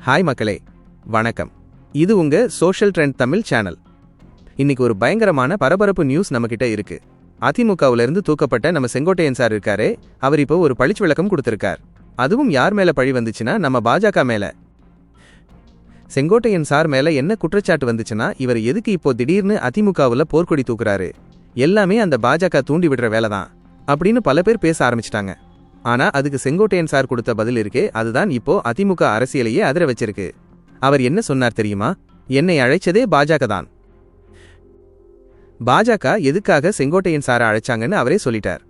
Hi மக்களே, வணக்கம். இது உங்க சோஷியல் ட்ரெண்ட் தமிழ் சேனல். இன்னைக்கு ஒரு பயங்கரமான பரபரப்பு நியூஸ் நம்மகிட்ட இருக்கு. அதிமுகவிலிருந்து தூக்கப்பட்ட நம்ம செங்கோட்டையன் சார் இருக்காரே, அவர் இப்போ ஒரு பழிச்சு விளக்கம் கொடுத்திருக்கார். அதுவும் யார் மேல பழி வந்துச்சுன்னா நம்ம பாஜக மேல. செங்கோட்டையன் சார் மேல என்ன குற்றச்சாட்டு வந்துச்சுன்னா, இவர் எதுக்கு இப்போ திடீர்னு அதிமுகவில் போர்க்கொடி தூக்குறாரு, எல்லாமே அந்த பாஜக தூண்டி விடுற வேலைதான் அப்படின்னு பல பேர் பேச ஆரம்பிச்சிட்டாங்க. ஆனா அதுக்கு செங்கோட்டையன் சார் கொடுத்த பதில் இருக்கே, அதுதான் இப்போ அதிமுக அரசியலையே அதிர வச்சிருக்கு. அவர் என்ன சொன்னார் தெரியுமா? என்னை அழைச்சதே பாஜக தான். பாஜக எதுக்காக செங்கோட்டையன் சாரை அழைச்சாங்கன்னு அவரே சொல்லிட்டார்.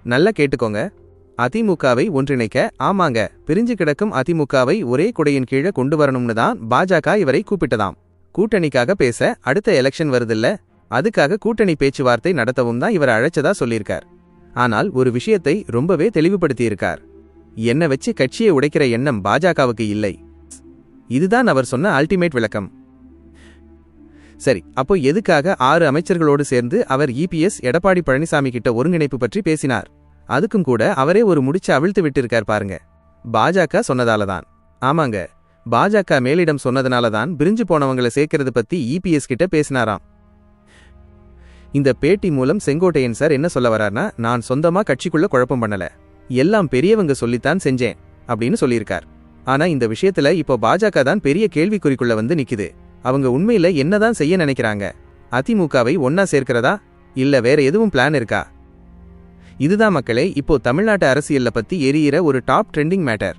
நல்லா கேட்டுக்கோங்க. அதிமுகவை ஒன்றிணைக்க, ஆமாங்க, பிரிஞ்சு கிடக்கும் அதிமுகவை ஒரே குடையின் கீழே கொண்டு வரணும்னு தான் பாஜக இவரை கூப்பிட்டதாம். கூட்டணிக்காக பேச அடுத்த எலெக்ஷன் வருதில்ல, அதுக்காக கூட்டணி பேச்சுவார்த்தை நடத்தவும் தான் இவர் அழைச்சதா சொல்லியிருக்கார். ஆனால் ஒரு விஷயத்தை ரொம்பவே தெளிவுபடுத்தியிருக்கார். என்ன வச்சு கட்சியை உடைக்கிற எண்ணம் பாஜகவுக்கு இல்லை. இதுதான் அவர் சொன்ன அல்டிமேட் விளக்கம். சரி, அப்போ எதுக்காக 6 அமைச்சர்களோடு சேர்ந்து அவர் இபிஎஸ் எடப்பாடி பழனிசாமி கிட்ட ஒருங்கிணைப்பு பற்றி பேசினார்? அதுக்கும் கூட அவரே ஒரு முடிச்ச அவிழ்த்து விட்டிருக்கார் பாருங்க. பாஜக சொன்னதாலதான். ஆமாங்க, பாஜக மேலிடம் சொன்னதுனாலதான் பிரிஞ்சு போனவங்களை சேர்க்கிறது பத்தி இபிஎஸ் கிட்ட பேசினாராம். இந்த பேட்டி மூலம் செங்கோட்டையன் சார் என்ன சொல்ல வர்றார்னா, நான் சொந்தமா கட்சிக்குள்ள குழப்பம் பண்ணல, எல்லாம் பெரியவங்க சொல்லித்தான் செஞ்சேன் அப்படின்னு சொல்லியிருக்கார். ஆனா இந்த விஷயத்துல இப்போ பாஜக தான் பெரிய கேள்விக்குறிக்குள்ள வந்து நிக்குது. அவங்க உண்மையில என்னதான் செய்ய நினைக்கிறாங்க? அதிமுகவை ஒன்னா சேர்க்கிறதா, இல்ல வேற எதுவும் பிளான் இருக்கா? இதுதான் மக்களே இப்போ தமிழ்நாட்டு அரசியல்ல பத்தி எரியிற ஒரு டாப் ட்ரெண்டிங் மேட்டர்.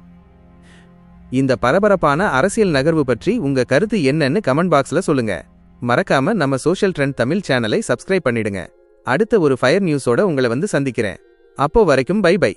இந்த பரபரப்பான அரசியல் நகர்வு பற்றி உங்க கருத்து என்னன்னு கமெண்ட் பாக்ஸ்ல சொல்லுங்க. மறக்காம நம்ம சோஷியல் ட்ரெண்ட் தமிழ் சேனலை சப்ஸ்கிரைப் பண்ணிடுங்க. அடுத்த ஒரு ஃபயர் நியூஸோட உங்களை வந்து சந்திக்கிறேன். அப்போ வரைக்கும் பை பை.